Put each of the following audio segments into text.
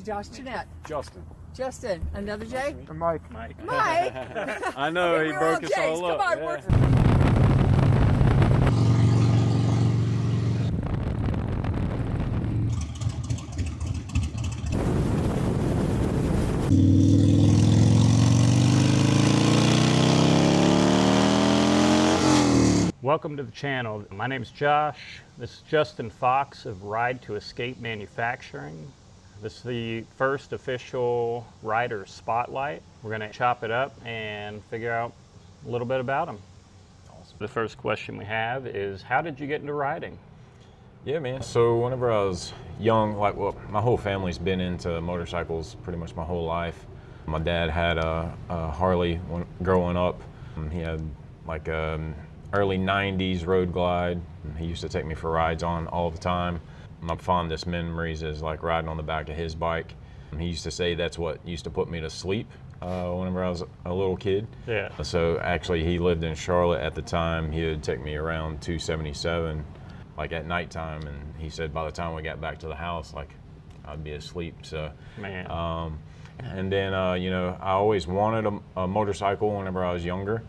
Josh Jeanette. Justin. Justin. Another J? Mike. Mike. I know, he broke us all up. Come on, Yeah. Welcome to the channel. My name is Josh. This is Justin Fox of Ride to Escape Manufacturing. This is the first official rider spotlight. We're going to chop it up and figure out a little bit about them. Awesome. The first question we have is, how did you get into riding? Yeah, man. So whenever I was young, my whole family's been into motorcycles pretty much my whole life. My dad had a Harley growing up. He had like early 90s road glide. He used to take me for rides on all the time. My fondest memories is like riding on the back of his bike. He used to say that's what used to put me to sleep whenever I was a little kid. Yeah. So actually he lived in Charlotte at the time. He would take me around 277 like at nighttime, and he said by the time we got back to the house, like I'd be asleep. So man. And then you know, I always wanted a motorcycle whenever I was younger.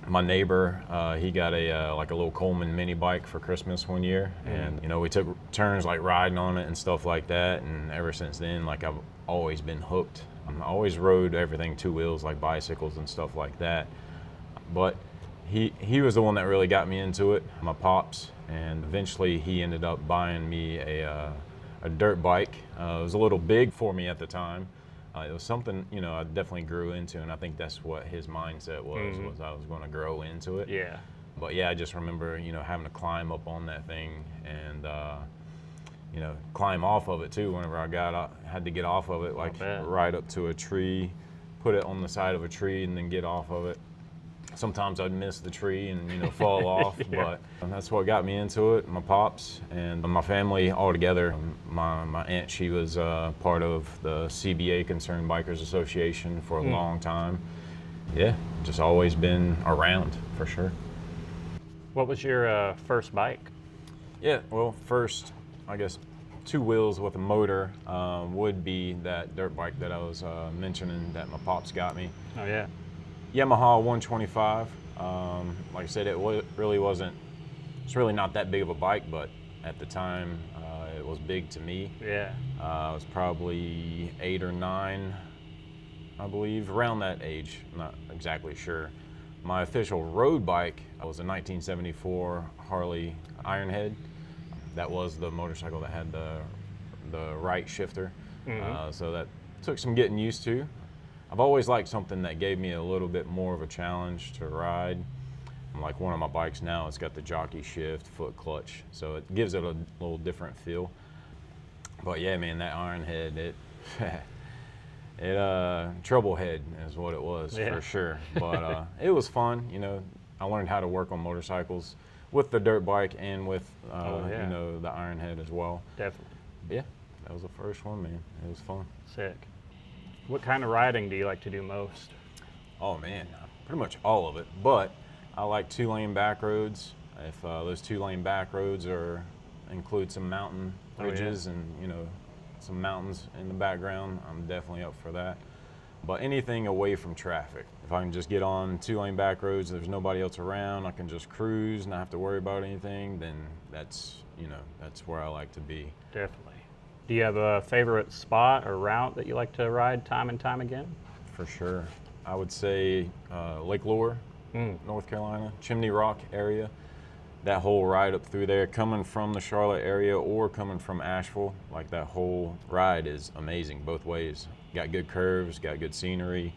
My neighbor, he got a like a little Coleman mini bike for Christmas one year, and you know, we took turns like riding on it and stuff like that. And ever since then, like I've always been hooked. I always rode everything two wheels, like bicycles and stuff like that. But he was the one that really got me into it, my pops, and eventually he ended up buying me a dirt bike. It was a little big for me at the time. It was something, you know, I definitely grew into, and I think that's what his mindset was I was going to grow into it. Yeah. But yeah, I just remember, you know, having to climb up on that thing and, you know, climb off of it too. Whenever I had to get off of it, like right up to a tree, put it on the side of a tree and then get off of it. Sometimes I'd miss the tree and, you know, fall off, Yeah. But that's what got me into it. My pops and my family all together. My aunt, she was part of the CBA, Concerned Bikers Association, for a long time. Yeah, just always been around for sure. What was your first bike? Yeah, well, first, I guess, two wheels with a motor would be that dirt bike that I was mentioning that my pops got me. Oh yeah. Yamaha 125. Like I said, really wasn't, it's really not that big of a bike, but at the time it was big to me. Yeah. I was probably 8 or 9, I believe, around that age, I'm not exactly sure. My official road bike was a 1974 Harley Ironhead. That was the motorcycle that had the right shifter. So that took some getting used to. I've always liked something that gave me a little bit more of a challenge to ride. Like one of my bikes now, it's got the jockey shift, foot clutch, so it gives it a little different feel. But yeah, man, that Ironhead, it troublehead is what it was, for sure. But it was fun, you know. I learned how to work on motorcycles with the dirt bike and with you know, the Ironhead as well. Definitely. Yeah, that was the first one, man. It was fun. Sick. What kind of riding do you like to do most? Oh man, pretty much all of it, but I like 2-lane back roads. If those 2-lane back roads include some mountain ridges and, you know, some mountains in the background, I'm definitely up for that. But anything away from traffic. If I can just get on 2-lane back roads, there's nobody else around, I can just cruise, not have to worry about anything, then that's, you know, that's where I like to be. Definitely. Do you have a favorite spot or route that you like to ride time and time again? For sure. I would say Lake Lure, North Carolina, Chimney Rock area. That whole ride up through there, coming from the Charlotte area or coming from Asheville, like that whole ride is amazing both ways. Got good curves, got good scenery.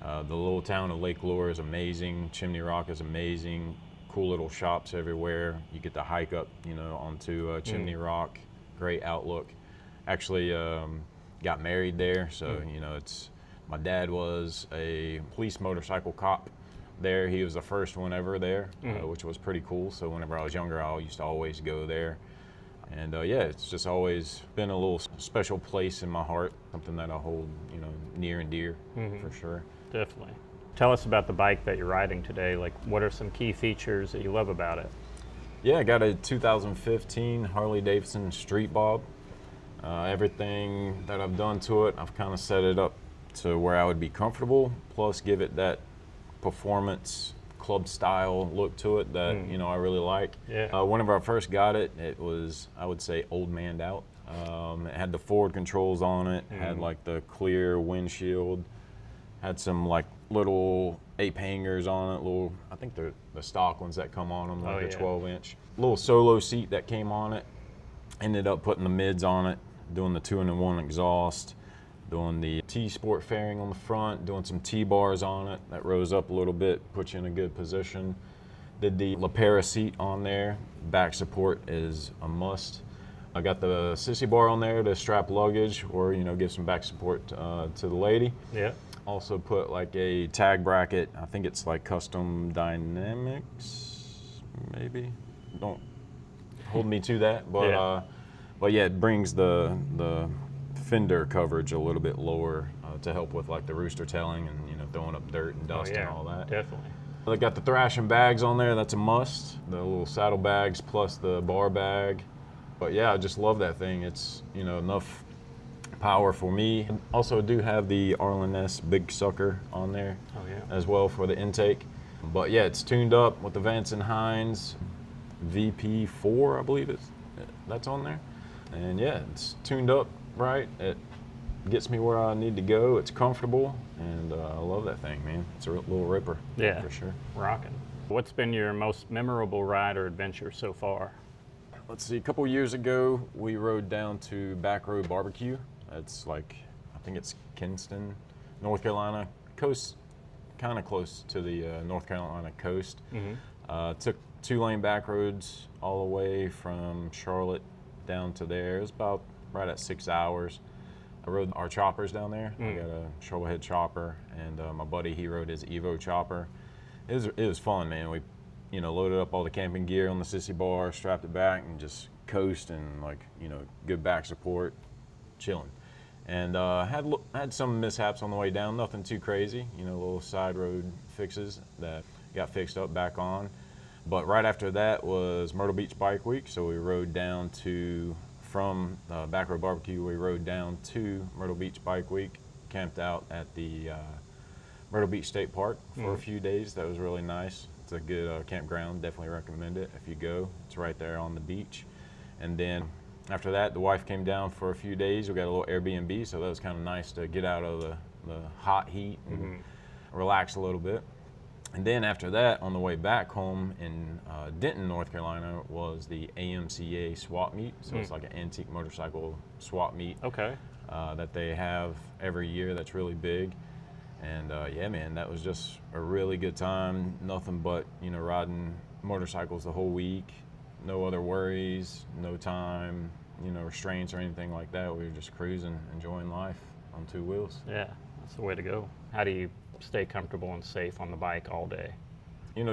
The little town of Lake Lure is amazing. Chimney Rock is amazing. Cool little shops everywhere. You get to hike up, you know, onto Chimney Rock. Great outlook. Actually got married there, so you know, my dad was a police motorcycle cop there. He was the first one ever there, which was pretty cool. So whenever I was younger, I used to always go there. And yeah, it's just always been a little special place in my heart, something that I hold, you know, near and dear, for sure. Definitely. Tell us about the bike that you're riding today. Like, what are some key features that you love about it? Yeah, I got a 2015 Harley Davidson Street Bob. Everything that I've done to it, I've kind of set it up to where I would be comfortable, plus give it that performance club style look to it that I really like. Yeah. Whenever I first got it, it was, I would say, old manned out. It had the forward controls on it, had like the clear windshield, had some like little ape hangers on it, little, I think they're the stock ones that come on them, like a 12-inch. Little solo seat that came on it. Ended up putting the mids on it, doing the 2-in-1 exhaust, doing the T-Sport fairing on the front, doing some T-bars on it that rose up a little bit, put you in a good position. Did the Lapera seat on there. Back support is a must. I got the sissy bar on there to strap luggage or, give some back support to the lady. Yeah. Also put like a tag bracket. I think it's like Custom Dynamics, maybe. Don't hold me to that, but yeah, it brings the fender coverage a little bit lower to help with like the rooster tailing and throwing up dirt and dust and all that. Definitely. I got the thrashing bags on there. That's a must. The little saddle bags plus the bar bag. But yeah, I just love that thing. It's enough power for me. Also do have the Arlen S Big Sucker on there as well for the intake. But yeah, it's tuned up with the Vance and Hines VP4, I believe that's on there. And yeah, it's tuned up right. It gets me where I need to go. It's comfortable, and I love that thing, man. It's a little ripper. Yeah, for sure. Rocking. What's been your most memorable ride or adventure so far? Let's see, a couple years ago, we rode down to Back Road Barbecue. It's like, I think it's Kinston, North Carolina, coast, kind of close to the North Carolina coast. Took 2-lane back roads all the way from Charlotte down to there. It was about right at 6 hours. I rode our choppers down there. I got a shovelhead chopper, and my buddy, he rode his Evo chopper. It was fun, man. We loaded up all the camping gear on the sissy bar, strapped it back, and just coast and good back support, chilling. And had some mishaps on the way down, nothing too crazy, little side road fixes that got fixed up back on. But right after that was Myrtle Beach Bike Week, so we rode down from Back Road Barbecue, we rode down to Myrtle Beach Bike Week, camped out at the Myrtle Beach State Park for a few days. That was really nice. It's a good campground, definitely recommend it if you go. It's right there on the beach. And then after that, the wife came down for a few days. We got a little Airbnb, so that was kind of nice to get out of the hot heat and relax a little bit. And then after that, on the way back home in Denton, North Carolina, was the AMCA swap meet. So it's like an antique motorcycle swap meet that they have every year. That's really big. And yeah, man, that was just a really good time. Nothing but, riding motorcycles the whole week. No other worries, no time, restraints or anything like that. We were just cruising, enjoying life on 2 wheels. Yeah, that's the way to go. How do you stay comfortable and safe on the bike all day?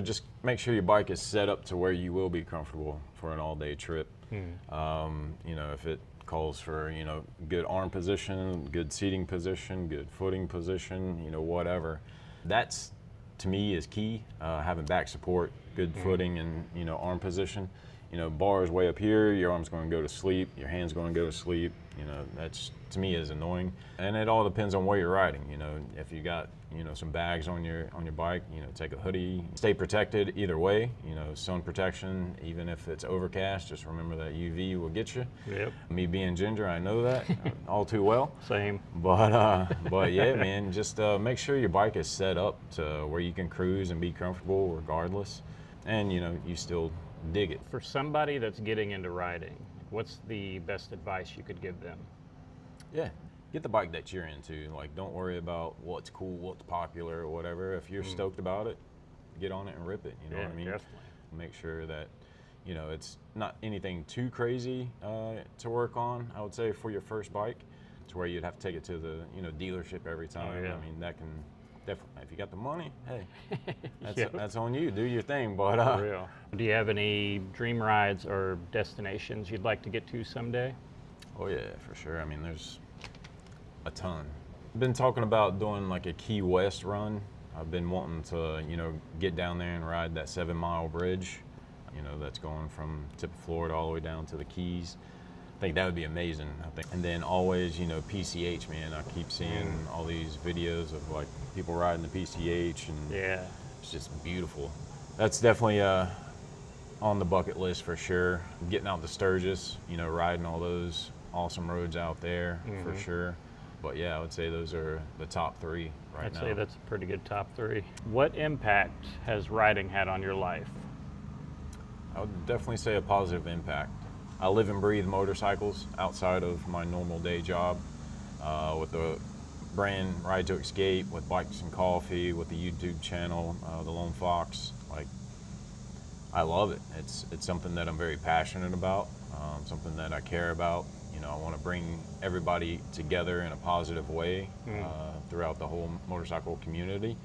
Just make sure your bike is set up to where you will be comfortable for an all-day trip. If it calls for, good arm position, good seating position, good footing position, whatever. That's, to me, is key. Having back support, good footing, and, arm position. Bars way up here, your arm's going to go to sleep, your hand's going to go to sleep. That's, to me, is annoying. And it all depends on where you're riding. If you got, some bags on your bike, take a hoodie, stay protected either way. Sun protection, even if it's overcast, just remember that UV will get you. Yep. Me being ginger, I know that all too well. Same. But yeah, man, just make sure your bike is set up to where you can cruise and be comfortable regardless. And, you still dig it. For somebody that's getting into riding, what's the best advice you could give them? Yeah, get the bike that you're into. Like, don't worry about what's cool, what's popular, or whatever. If you're stoked about it, get on it and rip it. You know what I mean? Definitely. Make sure that, it's not anything too crazy to work on, I would say, for your first bike, to where you'd have to take it to the, dealership every time. Oh, yeah. I mean, that can definitely, if you got the money, hey, that's on you. Do your thing. But For real. Do you have any dream rides or destinations you'd like to get to someday? Oh yeah, for sure. I mean, there's a ton. I've been talking about doing like a Key West run. I've been wanting to, get down there and ride that 7-mile bridge, that's going from tip of Florida all the way down to the Keys. I think that would be amazing. I think, and then always, you know, PCH, man. I keep seeing all these videos of like people riding the PCH, and Yeah. it's just beautiful. That's definitely on the bucket list for sure. Getting out to Sturgis, you know, riding all those awesome roads out there for sure. But yeah, I would say those are the top three right now. I'd say that's a pretty good top three. What impact has riding had on your life? I would definitely say a positive impact. I live and breathe motorcycles outside of my normal day job, with the brand Ride to Escape, with Bikes and Coffee, with the YouTube channel, the Lone Fox. Like, I love it. It's something that I'm very passionate about, something that I care about. You know, I want to bring everybody together in a positive way throughout the whole motorcycle community.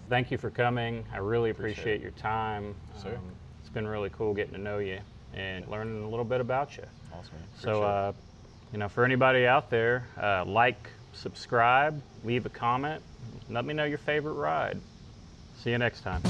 Thank you for coming. I really appreciate it. your time. Sir. It's been really cool getting to know you and learning a little bit about you. Awesome. So, you know, for anybody out there, like, subscribe, leave a comment, let me know your favorite ride. See you next time.